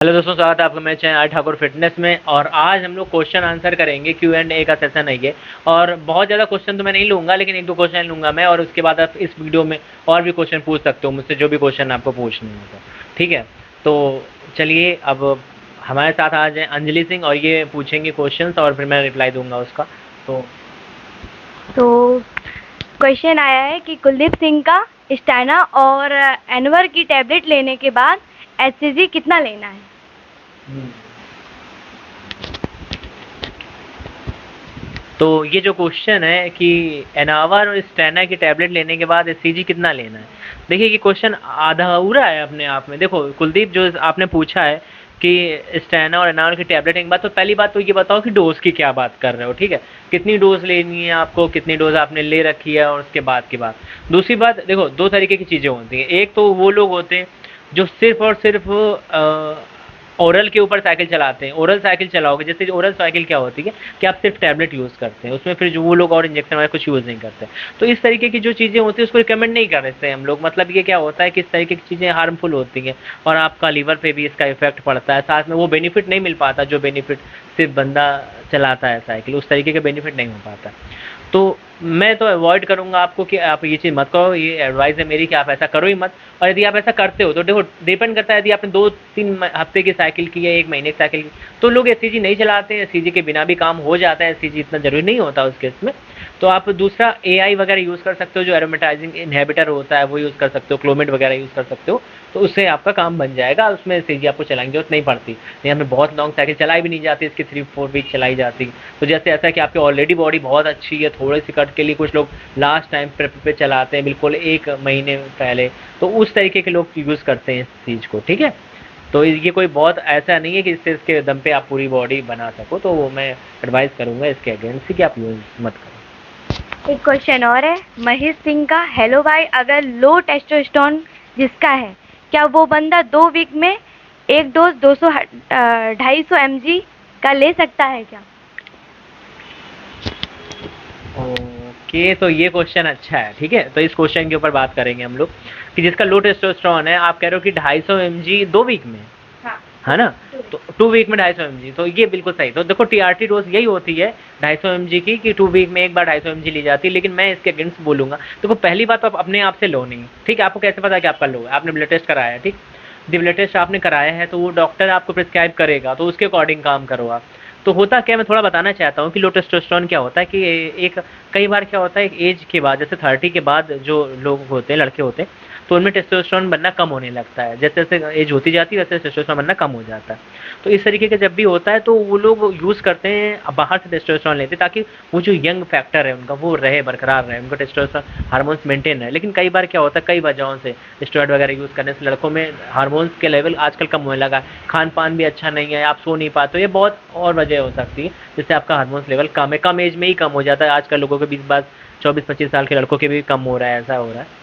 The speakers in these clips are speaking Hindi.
हेलो दोस्तों, स्वागत है आपका मेरे चैनल ठाकुर फिटनेस में। और आज हम लोग क्वेश्चन आंसर करेंगे, Q&A का सेशन है ये। और बहुत ज़्यादा क्वेश्चन तो मैं नहीं लूँगा, लेकिन एक दो क्वेश्चन लूँगा मैं, और उसके बाद आप इस वीडियो में और भी क्वेश्चन पूछ सकते हो मुझसे, जो भी क्वेश्चन आपको पूछने हो तो। ठीक है, तो चलिए अब हमारे साथ आज हैं अंजलि सिंह, और ये पूछेंगे क्वेश्चन और फिर मैं रिप्लाई दूंगा उसका। तो क्वेश्चन आया है कि कुलदीप सिंह का स्टैना और एनवर की टैबलेट लेने के बाद एचसीजी कितना लेना है। तो ये जो क्वेश्चन है कि एनावर और स्टेना की टैबलेट लेने के बाद एससीजी कितना लेना है, देखिए ये क्वेश्चन आधा अधूरा है अपने आप में। देखो कुलदीप, जो आपने पूछा है कि स्टेना और एनावर की टैबलेट एक बात, तो पहली बात तो ये बताओ कि डोज की क्या बात कर रहे हो। ठीक है, कितनी डोज लेनी है आपको, कितनी डोज आपने ले रखी है, और उसके बाद की बात। दूसरी बात, देखो दो तरीके की चीज़ें होती हैं। एक तो वो लोग होते हैं जो सिर्फ और सिर्फ ओरल के ऊपर साइकिल चलाते हैं। ओरल साइकिल चलाओगे, जैसे ओरल साइकिल क्या होती है कि आप सिर्फ टैबलेट यूज़ करते हैं, उसमें फिर जो वो लोग और इंजेक्शन वगैरह कुछ यूज़ नहीं करते। तो इस तरीके की जो चीज़ें होती हैं उसको रिकमेंड नहीं करते हैं हम लोग। मतलब ये क्या होता है कि इस तरीके की चीज़ें हार्मफुल होती हैं, और आपका लीवर पे भी इसका इफेक्ट पड़ता है। साथ में वो बेनिफिट नहीं मिल पाता जो बेनिफिट सिर्फ बंदा चलाता है साइकिल, उस तरीके का बेनिफिट नहीं हो पाता। तो मैं तो अवॉइड करूँगा आपको कि आप ये चीज़ मत करो। ये एडवाइस है मेरी कि आप ऐसा करो ही मत। और यदि आप ऐसा करते हो तो देखो, डिपेंड करता है, यदि आपने 2-3 हफ्ते की साइकिल की है, 1 महीने की साइकिल की, तो लोग एससीजी नहीं चलाते हैं। एससीजी के बिना भी काम हो जाता है, एससीजी इतना ज़रूरी नहीं होता उस केस में। तो आप दूसरा एआई वगैरह यूज़ कर सकते हो, जो एरोमेटाइजिंग इनहिबिटर होता है वो यूज़ कर सकते हो, क्लोमिड वगैरह यूज़ कर सकते हो। तो उससे आपका काम बन जाएगा, उसमें एससीजी आपको चलाने की जरूरत नहीं पड़ती। नहीं, हमें बहुत लॉन्ग साइकिल चलाई भी नहीं जाती, इसकी 3-4 वीक चलाई जाती। तो जैसे ऐसा है कि आपकी ऑलरेडी बॉडी बहुत अच्छी है, थोड़ी सी कट के लिए कुछ लोग लास्ट टाइम प्रेप पे चलाते हैं, बिल्कुल 1 महीने पहले, तो उस तरीके के लोग यूज़ करते हैं इस चीज़ को। ठीक है, तो ये कोई बहुत ऐसा नहीं है कि इससे इसके दम पे आप पूरी बॉडी बना सको। तो वो मैं एडवाइस करूँगा इसके अगेंस्ट कि आप यूज़ मत करो। एक क्वेश्चन और है महेश सिंह का, हेलो भाई, अगर लो टेस्टोस्टेरोन जिसका है, क्या वो बंदा 2 वीक में एक डोज 250 mg का ले सकता है क्या। ओके, तो ये क्वेश्चन अच्छा है। ठीक है, तो इस क्वेश्चन के ऊपर बात करेंगे हम लोग कि जिसका लो टेस्टोस्टेरोन है। आप कह रहे हो कि 250 mg 2 वीक में, हाँ, है ना? तो 2 वीक में 250 mg, तो ये बिल्कुल सही। तो देखो टीआरटी डोज यही होती है 250 mg की, कि 2 वीक में एक बार 250 mg ली जाती है। लेकिन मैं इसके अगेंस्ट बोलूंगा। देखो पहली बात तो आप अपने आप से लो नहीं। ठीक है, आपको कैसे पता कि आपका लो है? आपने ब्लड टेस्ट कराया है, ठीक। जब ब्लड टेस्ट आपने कराया है तो वो डॉक्टर आपको प्रिस्क्राइब करेगा, तो उसके अकॉर्डिंग काम करो आप। तो होता क्या, मैं थोड़ा बताना चाहता हूँ कि लो टेस्टोस्टेरोन क्या होता है कि एक कई बार क्या होता है, एक एज के बाद, जैसे 30 के बाद जो लोग होते हैं, लड़के होते हैं, तो उनमें टेस्टोस्टेरोन बनना कम होने लगता है। जैसे जैसे एज होती जाती है वैसे टेस्टोस्टेरोन बनना कम हो जाता है। तो इस तरीके का जब भी होता है तो वो लोग यूज़ करते हैं, बाहर से टेस्टोस्टेरोन लेते हैं, ताकि वो जो यंग फैक्टर है उनका वो रहे, बरकरार रहे, उनका टेस्टोस्टेरोन हार्मोन्स मेंटेन रहे। लेकिन कई बार क्या होता है, कई वजहों से स्टेरॉइड वगैरह यूज़ करने से लड़कों में हार्मोन्स के लेवल आजकल कम होने लगा है। खान पान भी अच्छा नहीं है, आप सो नहीं पाते हो, ये बहुत और वजह हो सकती है जिससे आपका हार्मोन्स लेवल कम है। कम एज में ही कम हो जाता है। आजकल लोगों के 24-25 साल के लड़कों के भी कम हो रहा है, ऐसा हो रहा है।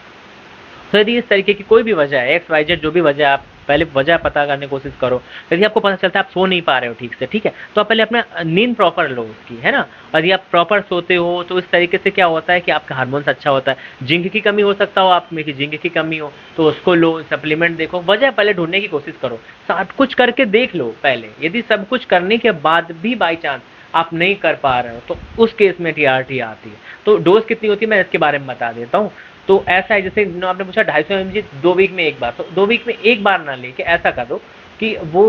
तो यदि इस तरीके की कोई भी वजह है, एक्स वाई जेड जो भी वजह है, आप पहले वजह पता करने की कोशिश करो। यदि आपको पता चलता है आप सो नहीं पा रहे हो ठीक से, ठीक है, तो आप पहले अपना नींद प्रॉपर लो उसकी, है ना। और यदि आप प्रॉपर सोते हो तो इस तरीके से क्या होता है कि आपका हार्मोन्स अच्छा होता है। जिंक की कमी हो सकता हो आप में, कि जिंक की कमी हो तो उसको लो, सप्लीमेंट देखो, वजह पहले ढूंढने की कोशिश करो। सब कुछ करके देख लो पहले। यदि सब कुछ करने के बाद भी बाई चांस आप नहीं कर पा रहे हो तो उस केस में टीआरटी आती है। तो डोज कितनी होती है मैं इसके बारे में बता देता हूँ। तो ऐसा है, जैसे आपने पूछा 250 mg 2 वीक में एक बार, तो 2 वीक में एक बार ना लेके ऐसा कर दो कि वो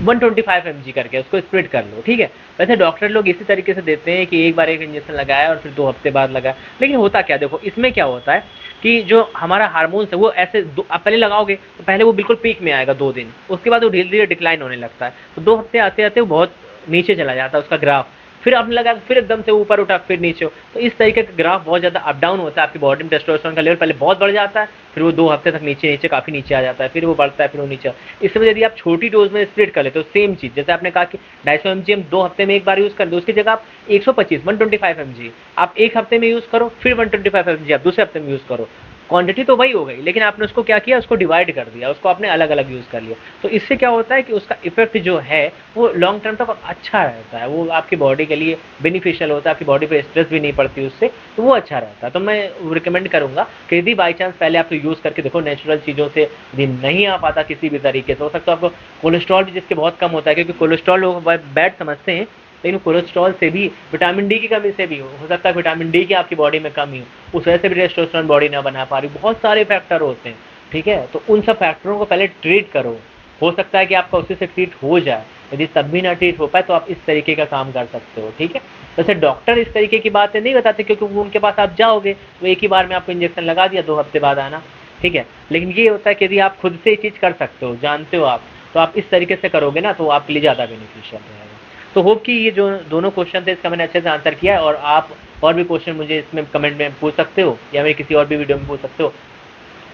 125 mg करके उसको स्प्लिट कर लो। ठीक है, वैसे डॉक्टर लोग इसी तरीके से देते हैं कि एक बार एक इंजेक्शन लगाया और फिर 2 हफ्ते बाद लगाया। लेकिन होता क्या, देखो इसमें क्या होता है कि जो हमारा हार्मोन्स है वो ऐसे आप पहले लगाओगे तो पहले वो बिल्कुल पीक में आएगा 2 दिन, उसके बाद वो धीरे धीरे डिक्लाइन होने लगता है। तो 2 हफ्ते आते आते वो बहुत नीचे चला जाता है उसका ग्राफ। फिर आपने लगा, फिर एकदम से ऊपर उठा, फिर नीचे हो। तो इस तरीके का ग्राफ बहुत ज़्यादा अप डाउन होता है। आपकी बॉडी में टेस्टोस्टेरोन का लेवल पहले बहुत बढ़ जाता है, फिर वो 2 हफ्ते तक नीचे नीचे काफ़ी नीचे आ जाता है, फिर वो बढ़ता है, फिर वो नीचे। इसमें यदि आप छोटी डोज में स्प्लिट कर लेते हो, सेम चीज़ जैसे आपने कहा कि 250 mg हम 2 हफ्ते में एक बार यूज़ कर दो, उसकी जगह आप 125 125 mg आप एक हफ्ते में यूज़ करो, फिर 125 mg आप दूसरे हफ्ते में यूज़ करो। क्वांटिटी तो वही हो गई, लेकिन आपने उसको क्या किया, उसको डिवाइड कर दिया, उसको आपने अलग अलग यूज़ कर लिया। तो इससे क्या होता है कि उसका इफेक्ट जो है वो लॉन्ग टर्म तक अच्छा रहता है, वो आपकी बॉडी के लिए बेनिफिशियल होता है, आपकी बॉडी पे स्ट्रेस भी नहीं पड़ती उससे, तो वो अच्छा रहता है। तो मैं रिकमेंड करूँगा कि यदि बाई चांस पहले आप तो यूज़ करके देखो, नेचुरल चीज़ों से यदि नहीं आ पाता किसी भी तरीके से, हो सकता है आपको कोलेस्ट्रॉल भी जिसके बहुत कम होता है, क्योंकि कोलेस्ट्रॉल लोग बैड समझते हैं, लेकिन कोलेस्ट्रॉल से भी, विटामिन डी की कमी से भी हो सकता है विटामिन डी की आपकी बॉडी में कमी हो, उस वजह से भी टेस्टोस्टेरोन बॉडी ना बना पा रही, बहुत सारे फैक्टर होते हैं, ठीक है। तो उन सब फैक्टरों को पहले ट्रीट करो, हो सकता है कि आपका उसी से ट्रीट हो जाए, यदि तब भी ना ट्रीट हो पाए तो आप इस तरीके का काम कर सकते हो, ठीक है। वैसे डॉक्टर इस तरीके की बातें नहीं बताते, क्योंकि उनके पास आप जाओगे तो एक ही बार में आपको इंजेक्शन लगा दिया, 2 हफ्ते बाद आना, ठीक है। लेकिन ये होता है कि यदि आप खुद से ये चीज़ कर सकते हो, जानते हो आप, तो आप इस तरीके से करोगे ना, तो आपके लिए ज़्यादा बेनिफिशियल रहेगा। तो होप कि ये जो दोनों क्वेश्चन थे इसका मैंने अच्छे से आंसर किया है, और आप और भी क्वेश्चन मुझे इसमें कमेंट में पूछ सकते हो, या मैं किसी और भी वीडियो में पूछ सकते हो,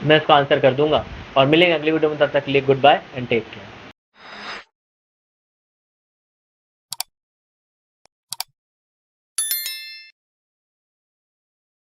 मैं इसका आंसर कर दूंगा। और मिलेंगे अगली वीडियो में, तब तक के लिए goodbye and take care.